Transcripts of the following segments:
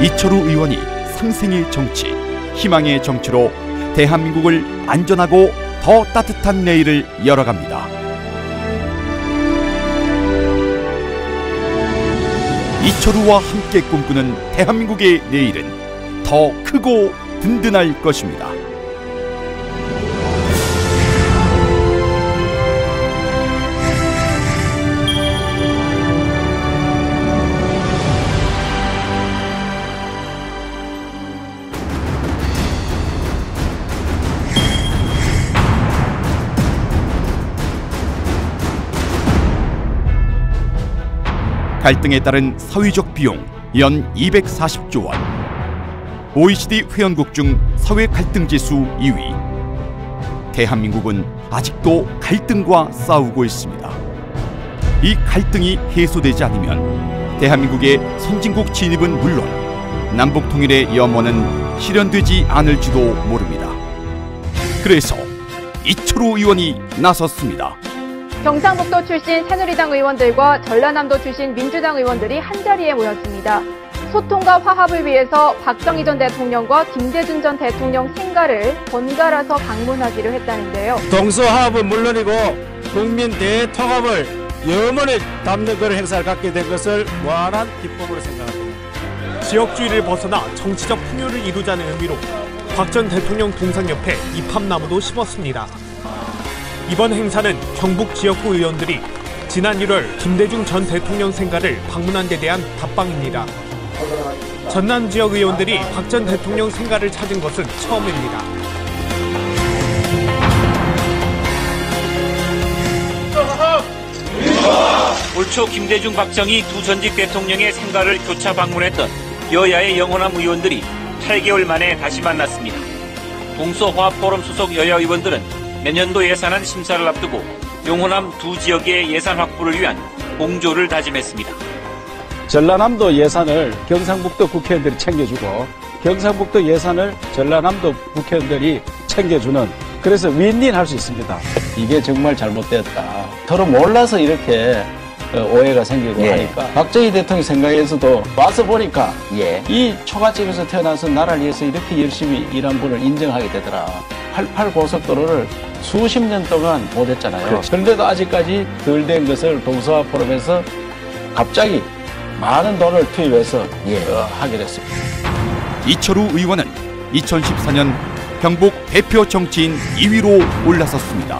이철우 의원이 상생의 정치, 희망의 정치로 대한민국을 안전하고 더 따뜻한 내일을 열어갑니다. 이철우와 함께 꿈꾸는 대한민국의 내일은 더 크고 든든할 것입니다. 갈등에 따른 사회적 비용 연 240조 원. OECD 회원국 중 사회 갈등 지수 2위. 대한민국은 아직도 갈등과 싸우고 있습니다. 이 갈등이 해소되지 않으면 대한민국의 선진국 진입은 물론 남북 통일의 염원은 실현되지 않을지도 모릅니다. 그래서 이철우 의원이 나섰습니다. 경상북도 출신 새누리당 의원들과 전라남도 출신 민주당 의원들이 한자리에 모였습니다. 소통과 화합을 위해서 박정희 전 대통령과 김대중 전 대통령 생가를 번갈아서 방문하기로 했다는데요. 동서화합은 물론이고 국민 대통합을 염원에 담는 그런 행사를 갖게 된 것을 무한한 기쁨으로 생각합니다. 지역주의를 벗어나 정치적 풍요를 이루자는 의미로 박 전 대통령 동상 옆에 입합나무도 심었습니다. 이번 행사는 경북 지역구 의원들이 지난 1월 김대중 전 대통령 생가를 방문한 데 대한 답방입니다. 전남 지역 의원들이 박 전 대통령 생가를 찾은 것은 처음입니다. 올 초 김대중, 박정희 두 전직 대통령의 생가를 교차 방문했던 여야의 영호남 의원들이 8개월 만에 다시 만났습니다. 동서화합포럼 소속 여야 의원들은 내년도 예산안 심사를 앞두고 영호남 두 지역의 예산 확보를 위한 공조를 다짐했습니다. 전라남도 예산을 경상북도 국회의원들이 챙겨주고 경상북도 예산을 전라남도 국회의원들이 챙겨주는, 그래서 윈윈 할 수 있습니다. 이게 정말 잘못됐다. 서로 몰라서 이렇게 오해가 생기고 하니까 박정희 대통령 생각에서도 와서 보니까 이 초가집에서 태어나서 나라를 위해서 이렇게 열심히 일한 분을 인정하게 되더라. 88 고속도로를 수십 년 동안 못했잖아요. 그렇죠. 그런데도 아직까지 덜 된 것을 동서화 포럼에서 갑자기 많은 돈을 투입해서 하게 됐습니다. 이철우 의원은 2014년 경북 대표 정치인 2위로 올라섰습니다.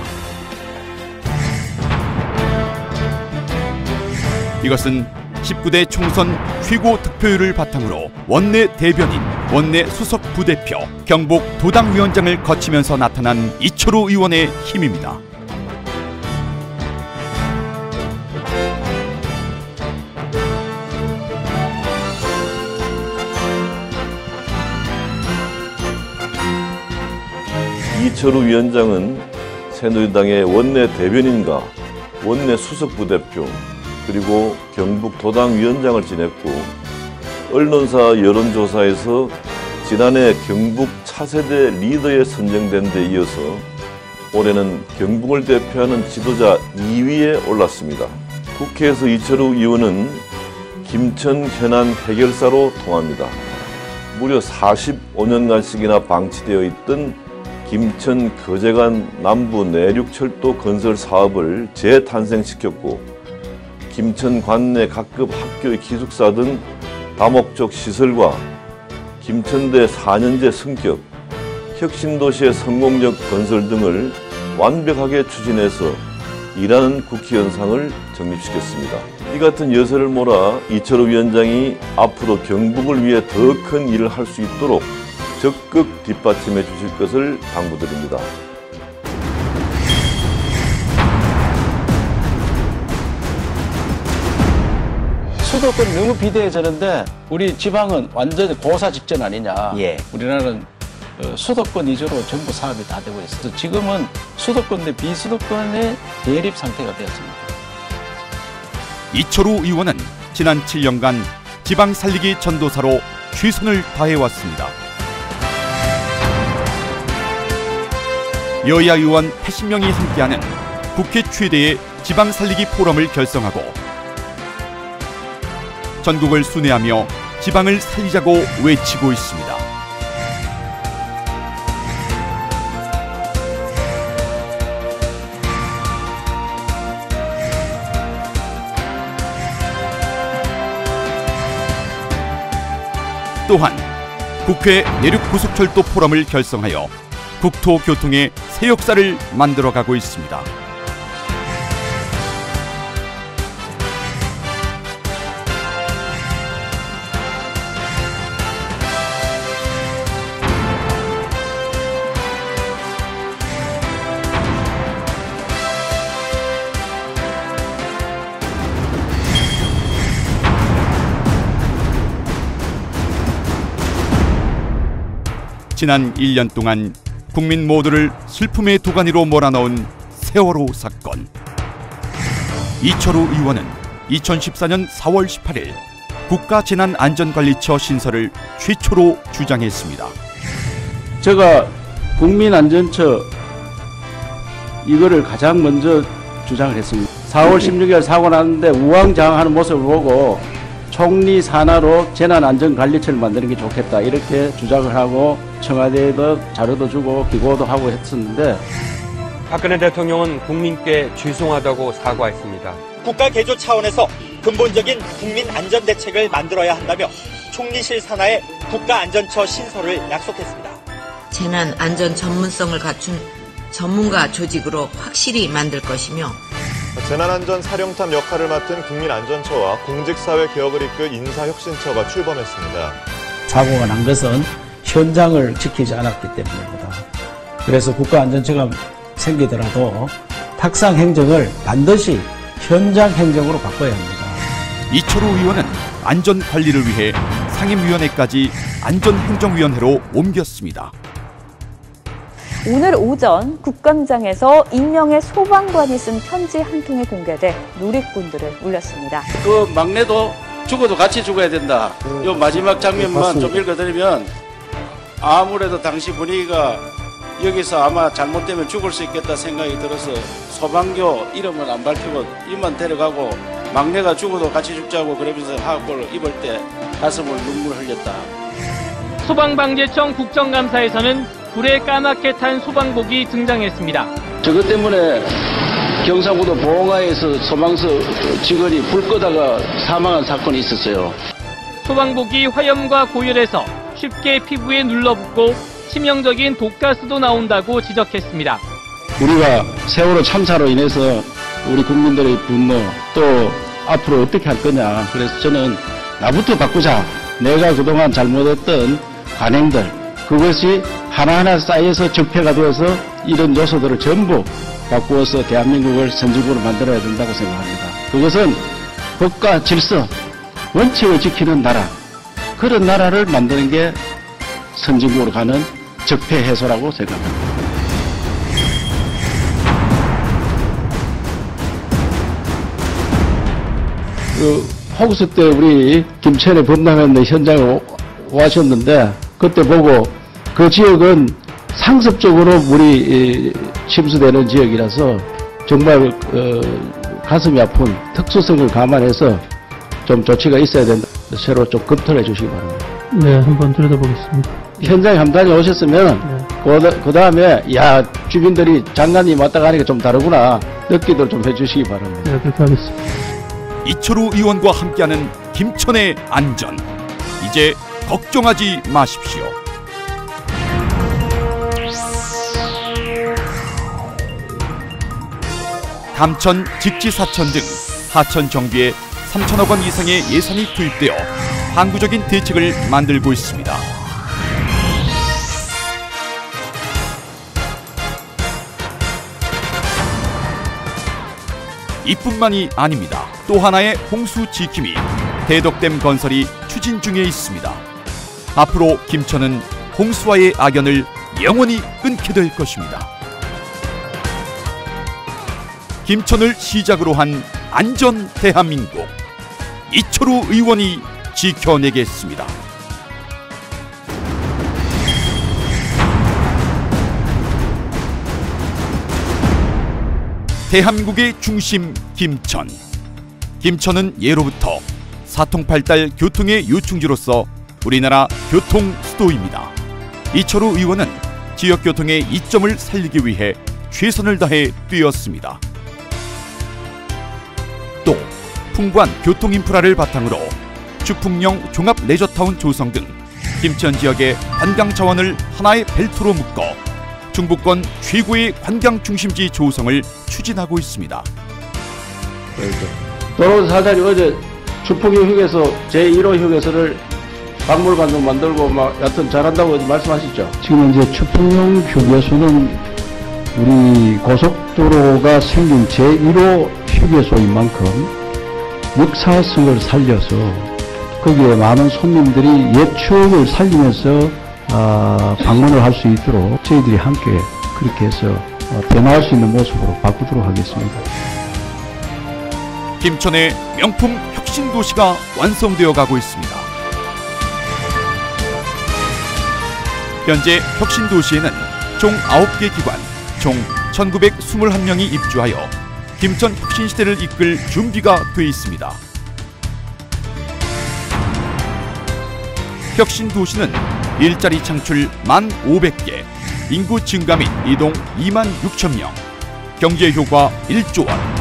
이것은 19대 총선 최고 득표율을 바탕으로 원내 대변인, 원내 수석 부대표, 경북 도당위원장을 거치면서 나타난 이철우 의원의 힘입니다. 이철우 위원장은 새누리당의 원내 대변인과 원내 수석 부대표, 그리고 경북 도당위원장을 지냈고 언론사 여론조사에서 지난해 경북 차세대 리더에 선정된 데 이어서 올해는 경북을 대표하는 지도자 2위에 올랐습니다. 국회에서 이철우 의원은 김천 현안 해결사로 통합니다. 무려 45년간씩이나 방치되어 있던 김천 거제간 남부 내륙철도 건설 사업을 재탄생시켰고 김천 관내 각급 학교의 기숙사 등 다목적 시설과 김천대 4년제 승격, 혁신도시의 성공적 건설 등을 완벽하게 추진해서 일하는 국회의원상을 정립시켰습니다. 이 같은 여세를 몰아 이철우 위원장이 앞으로 경북을 위해 더 큰 일을 할 수 있도록 적극 뒷받침해 주실 것을 당부드립니다. 수도권 너무 비대해졌는데 우리 지방은 완전히 고사 직전 아니냐. 우리나라는 수도권 위주로 전부 사업이 다 되고 있어서 지금은 수도권 대 비수도권의 대립 상태가 되었습니다. 이철우 의원은 지난 7년간 지방 살리기 전도사로 최선을 다해왔습니다. 여야 의원 80명이 함께하는 국회 최대의 지방 살리기 포럼을 결성하고 전국을 순회하며 지방을 살리자고 외치고 있습니다. 또한 국회 내륙고속철도 포럼을 결성하여 국토교통의 새 역사를 만들어가고 있습니다. 지난 1년 동안 국민 모두를 슬픔의 도가니로 몰아넣은 세월호 사건. 이철우 의원은 2014년 4월 18일 국가재난안전관리처 신설을 최초로 주장했습니다. 제가 국민안전처 이거를 가장 먼저 주장을 했습니다. 4월 16일 사고 났는데 우왕좌왕하는 모습을 보고 총리 산하로 재난안전관리처를 만드는 게 좋겠다 이렇게 주장을 하고 청와대에도 자료도 주고 기고도 하고 했었는데 박근혜 대통령은 국민께 죄송하다고 사과했습니다. 국가 개조 차원에서 근본적인 국민 안전 대책을 만들어야 한다며 총리실 산하에 국가안전처 신설을 약속했습니다. 재난 안전 전문성을 갖춘 전문가 조직으로 확실히 만들 것이며 재난안전 사령탑 역할을 맡은 국민안전처와 공직사회 개혁을 이끌 인사혁신처가 출범했습니다. 사고가 난 것은 현장을 지키지 않았기 때문입니다. 그래서 국가안전처가 생기더라도 탁상 행정을 반드시 현장 행정으로 바꿔야 합니다. 이철우 의원은 안전관리를 위해 상임위원회까지 안전행정위원회로 옮겼습니다. 오늘 오전 국감장에서 익명의 소방관이 쓴 편지 한 통이 공개돼 누리꾼들을 울렸습니다. 그 막내도 죽어도 같이 죽어야 된다. 이 마지막 장면만 좀 읽어드리면 아무래도 당시 분위기가 여기서 아마 잘못되면 죽을 수 있겠다 생각이 들어서 소방교 이름은 안 밝히고 입만 데려가고 막내가 죽어도 같이 죽자고 그러면서 하악골을 입을 때 가슴을 눈물 흘렸다. 소방방재청 국정감사에서는 불에 까맣게 탄 소방복이 등장했습니다. 저것 때문에 경상북도 보흥하에서 소방서 직원이 불 끄다가 사망한 사건이 있었어요. 소방복이 화염과 고열해서 쉽게 피부에 눌러붙고 치명적인 독가스도 나온다고 지적했습니다. 우리가 세월호 참사로 인해서 우리 국민들의 분노 또 앞으로 어떻게 할 거냐. 그래서 저는 나부터 바꾸자. 내가 그동안 잘못했던 관행들 그것이 하나하나 쌓여서 적폐가 되어서 이런 요소들을 전부 바꾸어서 대한민국을 선진국으로 만들어야 된다고 생각합니다. 그것은 법과 질서, 원칙을 지키는 나라, 그런 나라를 만드는 게 선진국으로 가는 적폐 해소라고 생각합니다. 호구수 때 우리 김천의 범람했는 현장에 오셨는데 그때 보고 그 지역은 상습적으로 물이 침수되는 지역이라서 정말 가슴이 아픈 특수성을 감안해서 좀 조치가 있어야 된다. 새로 좀 검토를 해주시기 바랍니다. 네, 한번 들여다보겠습니다. 현장에 한 번 다녀오셨으면 그 다음에 야 주민들이 장관님 왔다 가니까 좀 다르구나 느끼도록 좀 해주시기 바랍니다. 네, 그렇게 하겠습니다. 이철우 의원과 함께하는 김천의 안전. 이제 걱정하지 마십시오. 담천, 직지사천 등 하천 정비에 3천억 원 이상의 예산이 투입되어 항구적인 대책을 만들고 있습니다. 이뿐만이 아닙니다. 또 하나의 홍수 지킴이 대덕댐 건설이 추진 중에 있습니다. 앞으로 김천은 홍수와의 악연을 영원히 끊게 될 것입니다. 김천을 시작으로 한 안전 대한민국, 이철우 의원이 지켜내겠습니다. 대한민국의 중심 김천. 김천은 예로부터 사통팔달 교통의 요충지로서 우리나라 교통 수도입니다. 이철우 의원은 지역 교통의 이점을 살리기 위해 최선을 다해 뛰었습니다. 또 풍부한 교통 인프라를 바탕으로 주풍령 종합 레저타운 조성 등 김천 지역의 관광 자원을 하나의 벨트로 묶어 중부권 최고의 관광 중심지 조성을 추진하고 있습니다. 도로 사장이 어제 주풍령 휴게소 제1호 휴게소를 박물관도 만들고 막 여튼 잘한다고 말씀하셨죠. 지금 이제 주풍령 휴게소는 우리 고속도로가 생긴 제1호 휴게소인 만큼 역사성을 살려서 거기에 많은 손님들이 옛 추억을 살리면서 방문을 할 수 있도록 저희들이 함께 그렇게 해서 변화할 수 있는 모습으로 바꾸도록 하겠습니다. 김천의 명품 혁신도시가 완성되어 가고 있습니다. 현재 혁신도시에는 총 9개 기관, 총 1921명이 입주하여 김천 혁신시대를 이끌 준비가 돼 있습니다. 혁신도시는 일자리 창출 1,500개, 인구 증가 및 이동 26,000명, 경제 효과 1조 원,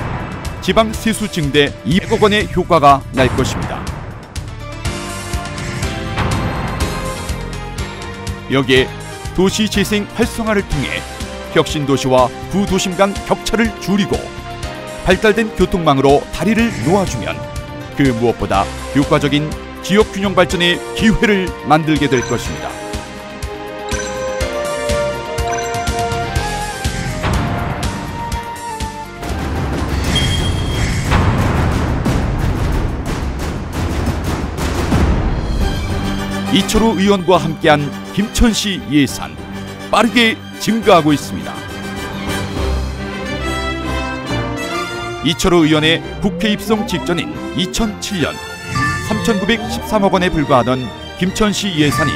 지방 세수 증대 200억 원의 효과가 날 것입니다. 여기에 도시 재생 활성화를 통해 혁신도시와 구도심 간 격차를 줄이고 발달된 교통망으로 다리를 놓아주면 그 무엇보다 효과적인 지역균형 발전의 기회를 만들게 될 것입니다. 이철우 의원과 함께한 김천시 예산 빠르게 증가하고 있습니다. 이철우 의원의 국회 입성 직전인 2007년 3,913억 원에 불과하던 김천시 예산이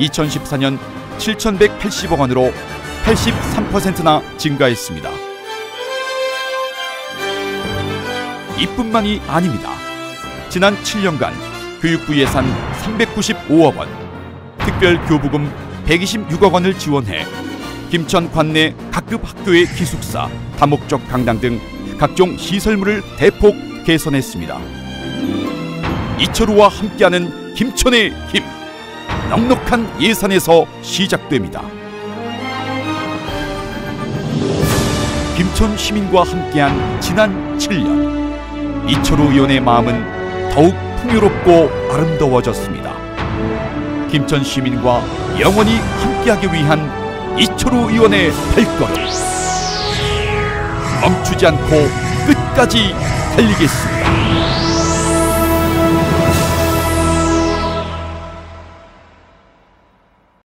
2014년 7,180억 원으로 83%나 증가했습니다. 이뿐만이 아닙니다. 지난 7년간 교육부 예산 395억 원, 특별교부금 126억 원을 지원해 김천 관내 각급 학교의 기숙사, 다목적 강당 등 각종 시설물을 대폭 개선했습니다. 이철우와 함께하는 김천의 힘, 넉넉한 예산에서 시작됩니다. 김천 시민과 함께한 지난 7년, 이철우 의원의 마음은 더욱 풍요롭고 아름다워졌습니다. 김천 시민과 영원히 함께하기 위한 이철우 의원의 발걸음 멈추지 않고 끝까지 달리겠습니다.